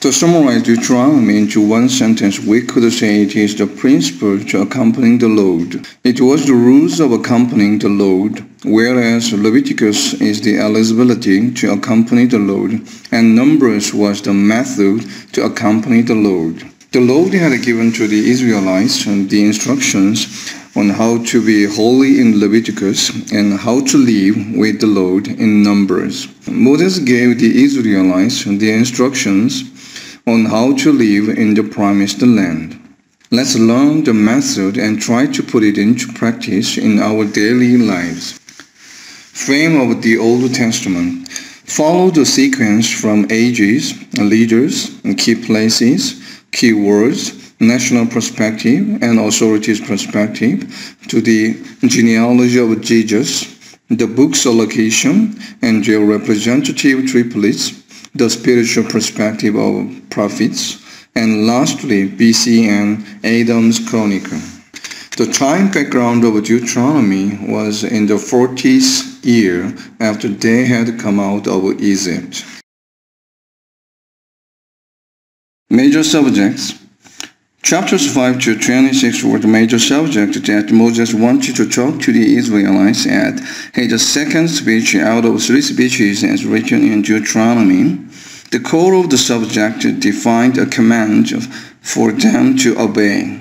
To summarize Deuteronomy into one sentence, we could say it is the principle to accompanying the Lord. It was the rules of accompanying the Lord, whereas Leviticus is the eligibility to accompany the Lord, and Numbers was the method to accompany the Lord. The Lord had given to the Israelites the instructions on how to be holy in Leviticus and how to live with the Lord in Numbers. Moses gave the Israelites the instructions on how to live in the promised land. Let's learn the method and try to put it into practice in our daily lives. Frame of the Old Testament. Follow the sequence from ages, leaders, key places, key words, national perspective, and authorities perspective to the genealogy of Jesus, the book's allocation and their representative triplets, the spiritual perspective of prophets, and lastly, BC and Adam's Chronicle. The time background of Deuteronomy was in the 40th year after they had come out of Egypt. Major subjects. Chapters 5 to 26 were the major subject that Moses wanted to talk to the Israelites at his second speech out of 3 speeches as written in Deuteronomy. The core of the subject defined a command for them to obey.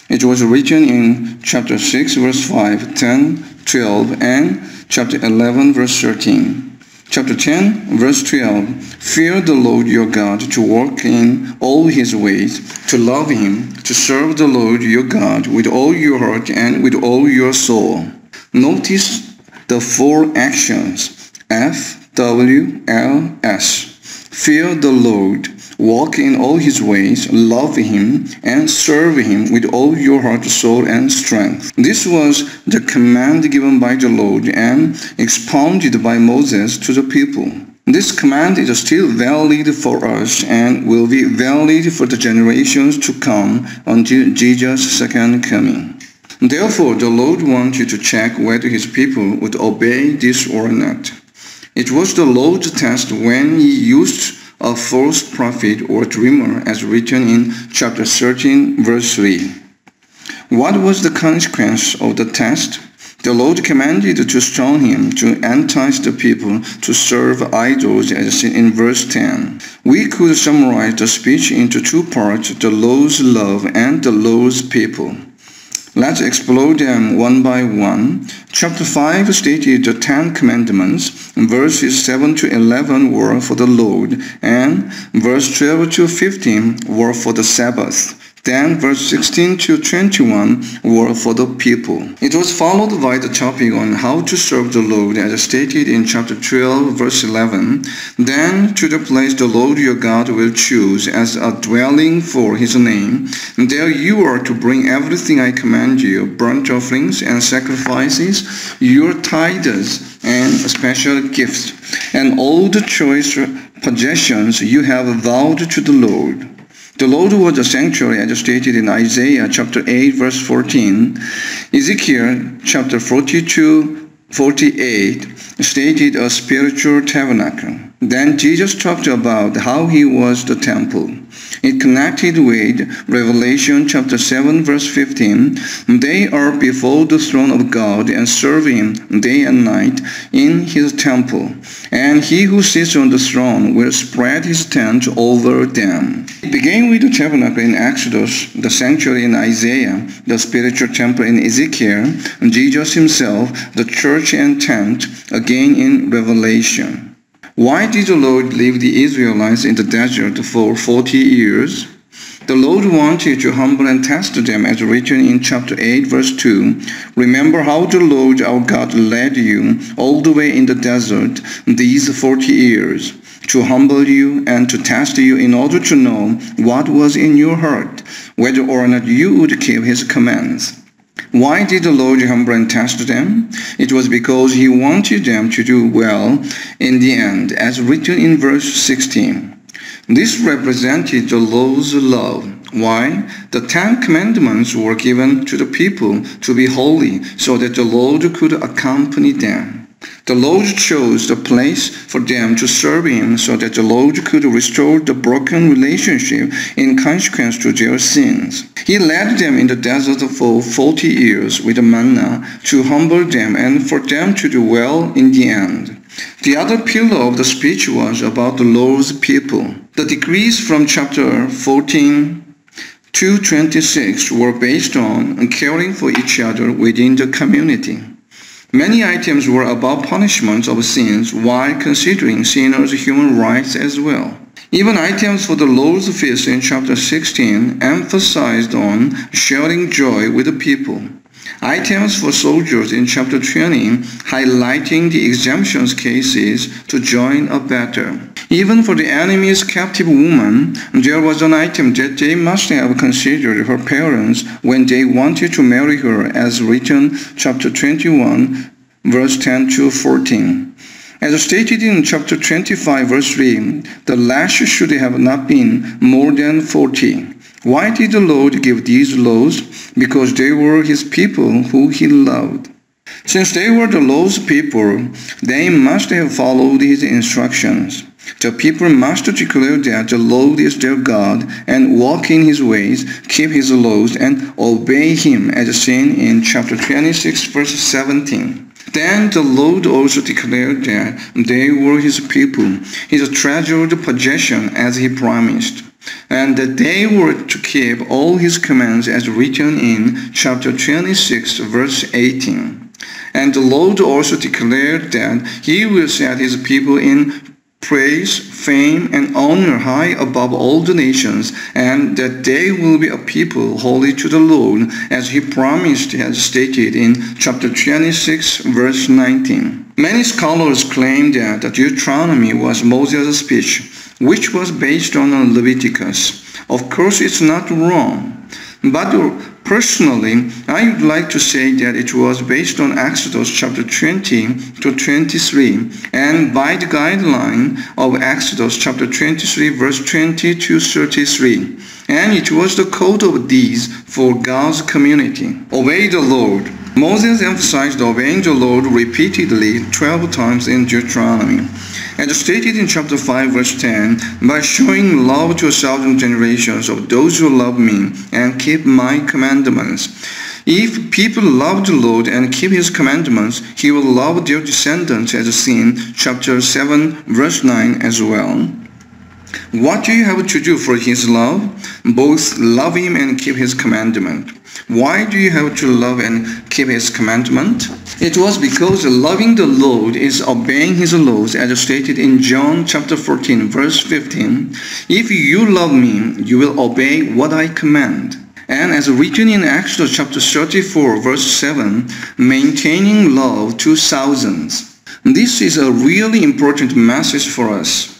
It was written in chapter 6 verse 5, 10, 12, and chapter 11 verse 13. Chapter 10, verse 12, fear the Lord your God, to walk in all his ways, to love him, to serve the Lord your God with all your heart and with all your soul. Notice the 4 actions, F, W, L, S. Fear the Lord, walk in all his ways, love him, and serve him with all your heart, soul, and strength. This was the command given by the Lord and expounded by Moses to the people. This command is still valid for us and will be valid for the generations to come until Jesus' second coming. Therefore, the Lord wanted to check whether his people would obey this or not. It was the Lord's test when he used a false prophet or dreamer as written in chapter 13 verse 3. What was the consequence of the test? The Lord commanded to stone him to entice the people to serve idols as seen in verse 10. We could summarize the speech into 2 parts, the Lord's love and the Lord's people. Let's explore them one by one. Chapter 5 stated the 10 commandments. Verses 7 to 11 were for the Lord, and verse 12 to 15 were for the Sabbath. Then verse 16 to 21 were for the people. It was followed by the topic on how to serve the Lord as stated in chapter 12 verse 11. Then to the place the Lord your God will choose as a dwelling for his name. There you are to bring everything I command you, burnt offerings and sacrifices, your tithes and special gifts, and all the choice possessions you have vowed to the Lord. The Lord was a sanctuary as stated in Isaiah chapter 8 verse 14. Ezekiel chapter 42-48 stated a spiritual tabernacle. Then Jesus talked about how he was the temple. It connected with Revelation chapter 7 verse 15. They are before the throne of God and serve him day and night in his temple. And he who sits on the throne will spread his tent over them. It began with the tabernacle in Exodus, the sanctuary in Isaiah, the spiritual temple in Ezekiel, and Jesus himself, the church and tent, again in Revelation. Why did the Lord leave the Israelites in the desert for 40 years? The Lord wanted to humble and test them as written in chapter 8 verse 2. Remember how the Lord our God led you all the way in the desert these 40 years, to humble you and to test you in order to know what was in your heart, whether or not you would keep his commands. Why did the Lord humble and test them? It was because he wanted them to do well in the end, as written in verse 16. This represented the Lord's love. Why? The 10 commandments were given to the people to be holy so that the Lord could accompany them. The Lord chose the place for them to serve him so that the Lord could restore the broken relationship in consequence to their sins. He led them in the desert for 40 years with manna to humble them and for them to do well in the end. The other pillar of the speech was about the Lord's people. The decrees from chapter 14 to 26 were based on caring for each other within the community. Many items were about punishment of sins while considering sinners' human rights as well. Even items for the Lord's feast in chapter 16 emphasized on sharing joy with the people. Items for soldiers in chapter 20 highlighting the exemptions cases to join a battle. Even for the enemy's captive woman, there was an item that they must have considered her parents when they wanted to marry her, as written chapter 21, verse 10 to 14. As stated in chapter 25, verse 3, the lash should have not been more than 40. Why did the Lord give these laws? Because they were his people who he loved. Since they were the Lord's people, they must have followed his instructions. The people must declare that the Lord is their God and walk in his ways, keep his laws, and obey him, as seen in chapter 26, verse 17. Then the Lord also declared that they were his people, his treasured possession, as he promised, and that they were to keep all his commands as written in chapter 26, verse 18. And the Lord also declared that he will set his people in praise, fame, and honor high above all the nations, and that they will be a people holy to the Lord, as he promised, as stated in chapter 26, verse 19. Many scholars claim that the Deuteronomy was Moses' speech, which was based on Leviticus. Of course, it's not wrong, but personally, I would like to say that it was based on Exodus chapter 20 to 23 and by the guideline of Exodus chapter 23 verse 20 to 33. And it was the code of these for God's community. Obey the Lord. Moses emphasized obeying the Lord repeatedly 12 times in Deuteronomy. As stated in chapter 5 verse 10, by showing love to 1,000 generations of those who love me and keep my commandments. If people love the Lord and keep his commandments, he will love their descendants, as seen chapter 7 verse 9 as well. What do you have to do for his love? Both love him and keep his commandment. Why do you have to love and keep his commandment? It was because loving the Lord is obeying his laws, as stated in John chapter 14 verse 15. If you love me, you will obey what I command. And as written in Exodus chapter 34 verse 7, maintaining love to thousands. This is a really important message for us.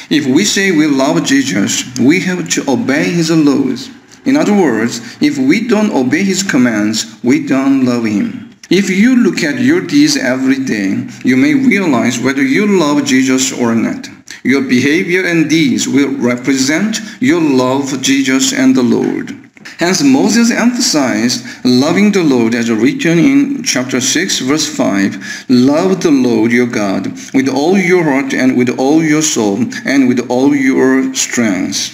If we say we love Jesus, we have to obey his laws. In other words, if we don't obey his commands, we don't love him. If you look at your deeds every day, you may realize whether you love Jesus or not. Your behavior and deeds will represent your love for Jesus and the Lord. Hence, Moses emphasized loving the Lord, as written in chapter 6 verse 5. Love the Lord your God with all your heart and with all your soul and with all your strength.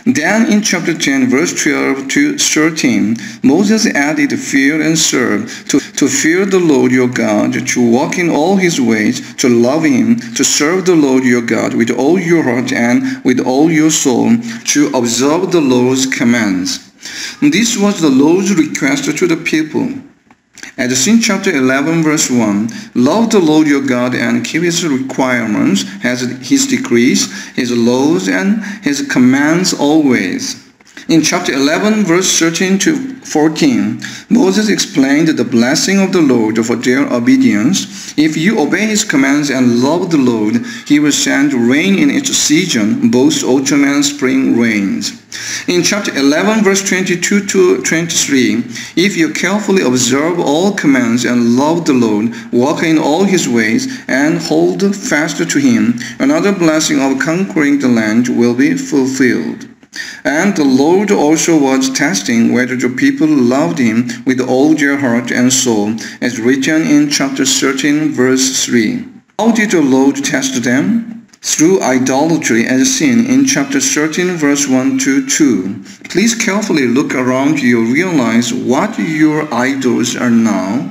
Then in chapter 10 verse 12 to 13, Moses added fear and serve, to fear the Lord your God, to walk in all his ways, to love him, to serve the Lord your God with all your heart and with all your soul, to observe the Lord's commands. This was the Lord's request to the people. As in chapter 11 verse 1, love the Lord your God and keep his requirements, his decrees, his laws, and his commands always. In chapter 11 verse 13 to 14, Moses explained the blessing of the Lord for their obedience. If you obey his commands and love the Lord, he will send rain in its season, both autumn and spring rains. In chapter 11 verse 22 to 23, if you carefully observe all commands and love the Lord, walk in all his ways, and hold fast to him, another blessing of conquering the land will be fulfilled. And the Lord also was testing whether the people loved him with all their heart and soul, as written in chapter 13, verse 3. How did the Lord test them? Through idolatry as sin in chapter 13, verse 1 to 2. Please carefully look around you, realize what your idols are now.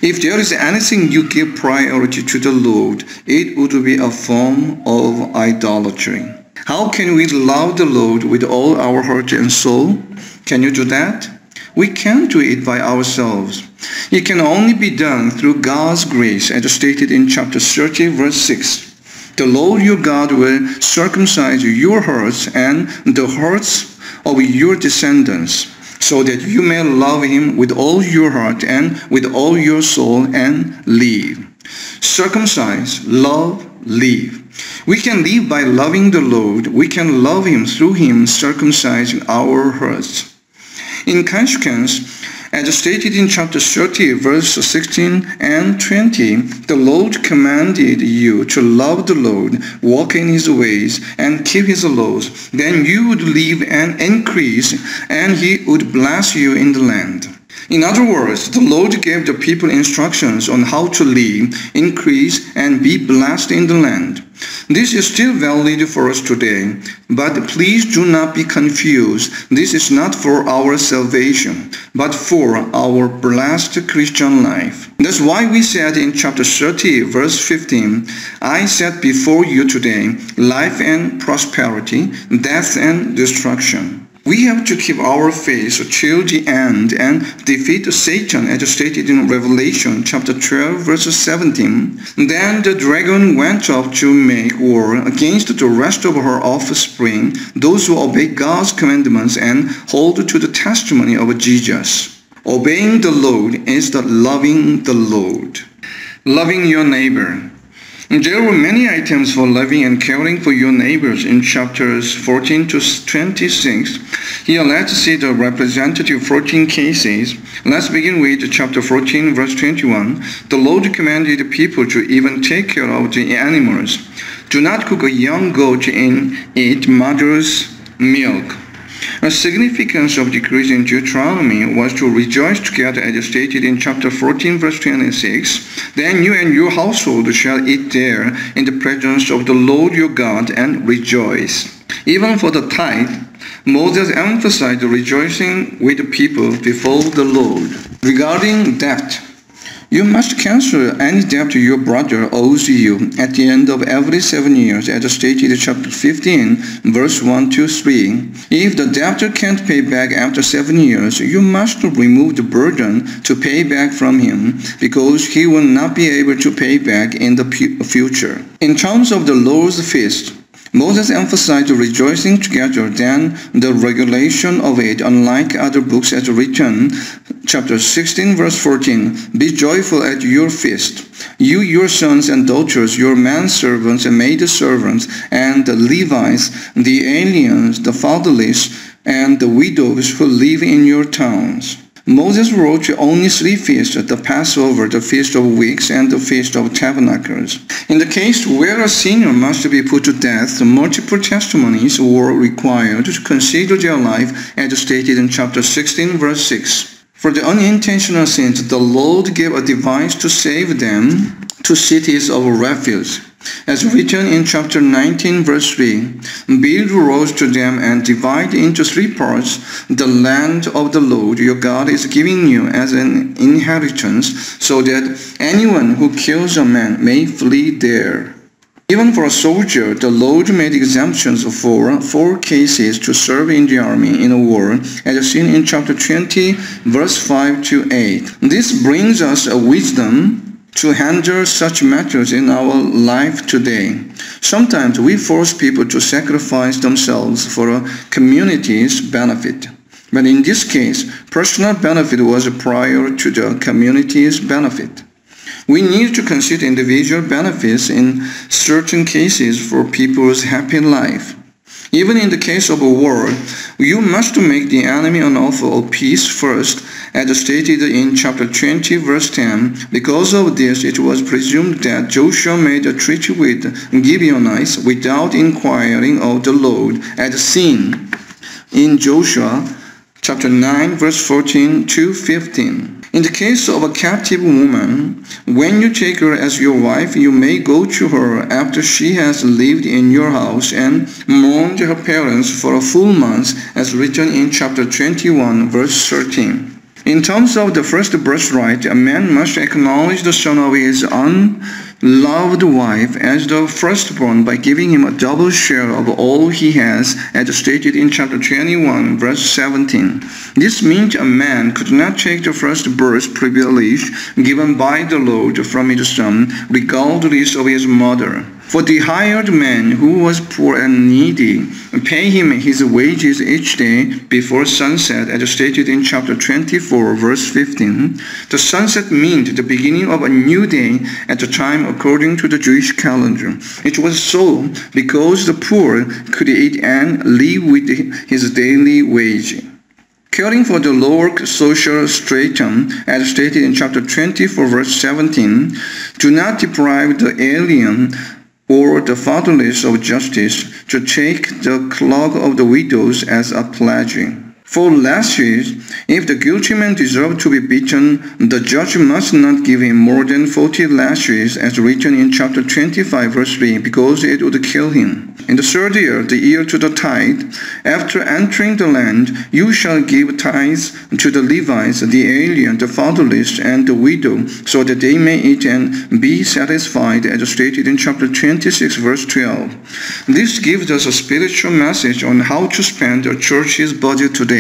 If there is anything you give priority to the Lord, it would be a form of idolatry. How can we love the Lord with all our heart and soul? Can you do that? We can't do it by ourselves. It can only be done through God's grace, as stated in chapter 30, verse 6. The Lord your God will circumcise your hearts and the hearts of your descendants, so that you may love him with all your heart and with all your soul and live. Circumcise, love, live. We can live by loving the Lord. We can love him through him circumcising our hearts. In consequence, as stated in chapter 30, verse 16 and 20, the Lord commanded you to love the Lord, walk in his ways, and keep his laws. Then you would live and increase, and he would bless you in the land. In other words, the Lord gave the people instructions on how to live, increase, and be blessed in the land. This is still valid for us today, but please do not be confused. This is not for our salvation, but for our blessed Christian life. That's why we said in chapter 30, verse 15, I set before you today life and prosperity, death and destruction. We have to keep our faith till the end and defeat Satan, as stated in Revelation chapter 12, verse 17. Then the dragon went up to make war against the rest of her offspring, those who obey God's commandments and hold to the testimony of Jesus. Obeying the Lord is the loving the Lord. Loving your neighbor. There were many items for loving and caring for your neighbors in chapters 14 to 26. Here let's see the representative 14 cases. Let's begin with chapter 14, verse 21. The Lord commanded people to even take care of the animals. Do not cook a young goat in its mother's milk. A significance of decrees in Deuteronomy was to rejoice together, as stated in chapter 14, verse 26. Then you and your household shall eat there in the presence of the Lord your God and rejoice. Even for the tithe, Moses emphasized rejoicing with the people before the Lord. Regarding debt, you must cancel any debt your brother owes you at the end of every 7 years, as stated in chapter 15, verse 1 to 3. If the debtor can't pay back after 7 years, you must remove the burden to pay back from him, because he will not be able to pay back in the future. In terms of the Lord's feast, Moses emphasized rejoicing together than the regulation of it, unlike other books as written. Chapter 16, verse 14, Be joyful at your feast, you, your sons and daughters, your manservants and maidservants, and the Levites, the aliens, the fatherless, and the widows who live in your towns. Moses wrote only 3 feasts, the Passover, the Feast of Weeks, and the Feast of Tabernacles. In the case where a sinner must be put to death, multiple testimonies were required to consider their life, as stated in chapter 16, verse 6. For the unintentional sins, the Lord gave a device to save them to cities of refuge. As written in chapter 19, verse 3, Build roads to them and divide into 3 parts the land of the Lord your God is giving you as an inheritance, so that anyone who kills a man may flee there. Even for a soldier, the Lord made exemptions for 4 cases to serve in the army in a war, as seen in chapter 20, verse 5 to 8. This brings us a wisdom to handle such matters in our life today. Sometimes we force people to sacrifice themselves for a community's benefit. But in this case, personal benefit was prior to the community's benefit. We need to consider individual benefits in certain cases for people's happy life. Even in the case of a war, you must make the enemy an offer of peace first, as stated in chapter 20, verse 10. Because of this, it was presumed that Joshua made a treaty with Gibeonites without inquiring of the Lord, as seen in Joshua chapter 9, verse 14 to 15. In the case of a captive woman, when you take her as your wife, you may go to her after she has lived in your house and mourned her parents for a full month, as written in chapter 21, verse 13. In terms of the first birthright, a man must acknowledge the son of his unloved wife as the firstborn by giving him a double share of all he has, as stated in chapter 21, verse 17. This means a man could not take the first birth privilege given by the Lord from his son, regardless of his mother. For the hired man who was poor and needy, pay him his wages each day before sunset, as stated in chapter 24, verse 15. The sunset meant the beginning of a new day at the time according to the Jewish calendar. It was so because the poor could eat and live with his daily wage. Caring for the lower social stratum, as stated in chapter 24, verse 17, do not deprive the alien or the fatherless of justice, to take the cloak of the widows as a pledge. For lashes, if the guilty man deserves to be beaten, the judge must not give him more than 40 lashes, as written in chapter 25, verse 3, because it would kill him. In the third year, the year to the tithe, after entering the land, you shall give tithes to the Levites, the alien, the fatherless, and the widow, so that they may eat and be satisfied, as stated in chapter 26, verse 12. This gives us a spiritual message on how to spend a church's budget today.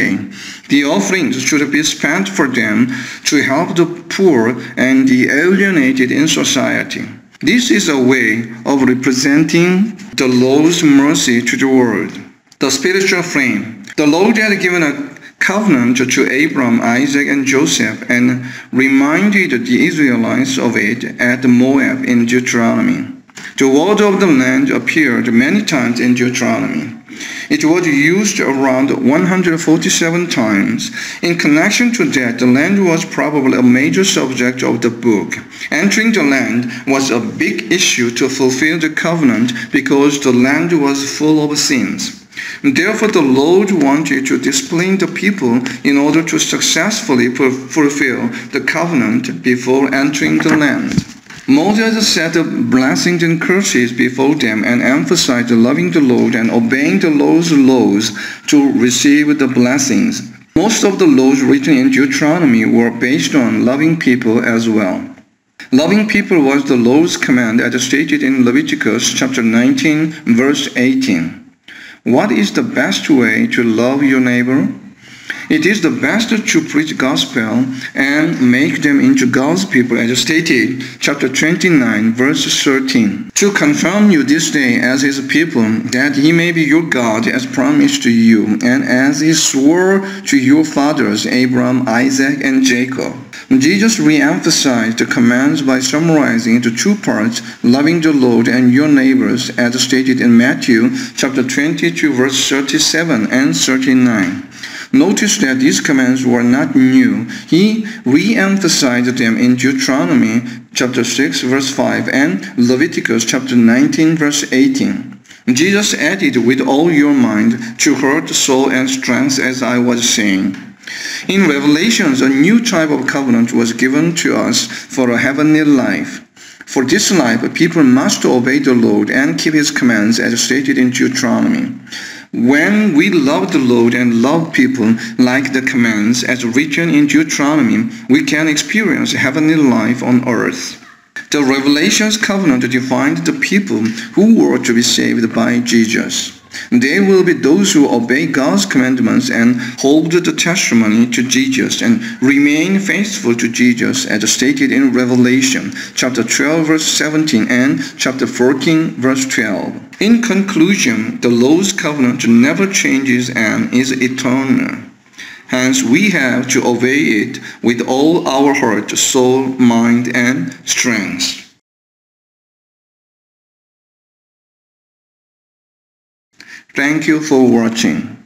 The offerings should be spent for them to help the poor and the alienated in society. This is a way of representing the Lord's mercy to the world. The spiritual frame. The Lord had given a covenant to Abram, Isaac, and Joseph, and reminded the Israelites of it at Moab in Deuteronomy. The word of the land appeared many times in Deuteronomy. It was used around 147 times. In connection to that, the land was probably a major subject of the book. Entering the land was a big issue to fulfill the covenant because the land was full of sins. Therefore, the Lord wanted to discipline the people in order to successfully fulfill the covenant before entering the land. Moses set up blessings and curses before them and emphasized loving the Lord and obeying the Lord's laws to receive the blessings. Most of the laws written in Deuteronomy were based on loving people as well. Loving people was the Lord's command, as stated in Leviticus chapter 19, verse 18. What is the best way to love your neighbor? It is the best to preach gospel and make them into God's people, as stated, chapter 29, verse 13. To confirm you this day as his people, that he may be your God as promised to you, and as he swore to your fathers, Abraham, Isaac, and Jacob. Jesus re-emphasized the commands by summarizing into two parts, loving the Lord and your neighbors, as stated in Matthew chapter 22, verse 37 and 39. Notice that these commands were not new. He re-emphasized them in Deuteronomy chapter 6, verse 5 and Leviticus chapter 19, verse 18. Jesus added, with all your mind, to heart, soul, and strength, as I was saying. In Revelations, a new type of covenant was given to us for a heavenly life. For this life, people must obey the Lord and keep his commands, as stated in Deuteronomy. When we love the Lord and love people like the commands as written in Deuteronomy, we can experience heavenly life on earth. The Revelations covenant defined the people who were to be saved by Jesus. They will be those who obey God's commandments and hold the testimony to Jesus and remain faithful to Jesus, as stated in Revelation chapter 12 verse 17 and chapter 14 verse 12. In conclusion, the Lord's covenant never changes and is eternal. Hence, we have to obey it with all our heart, soul, mind, and strength. Thank you for watching.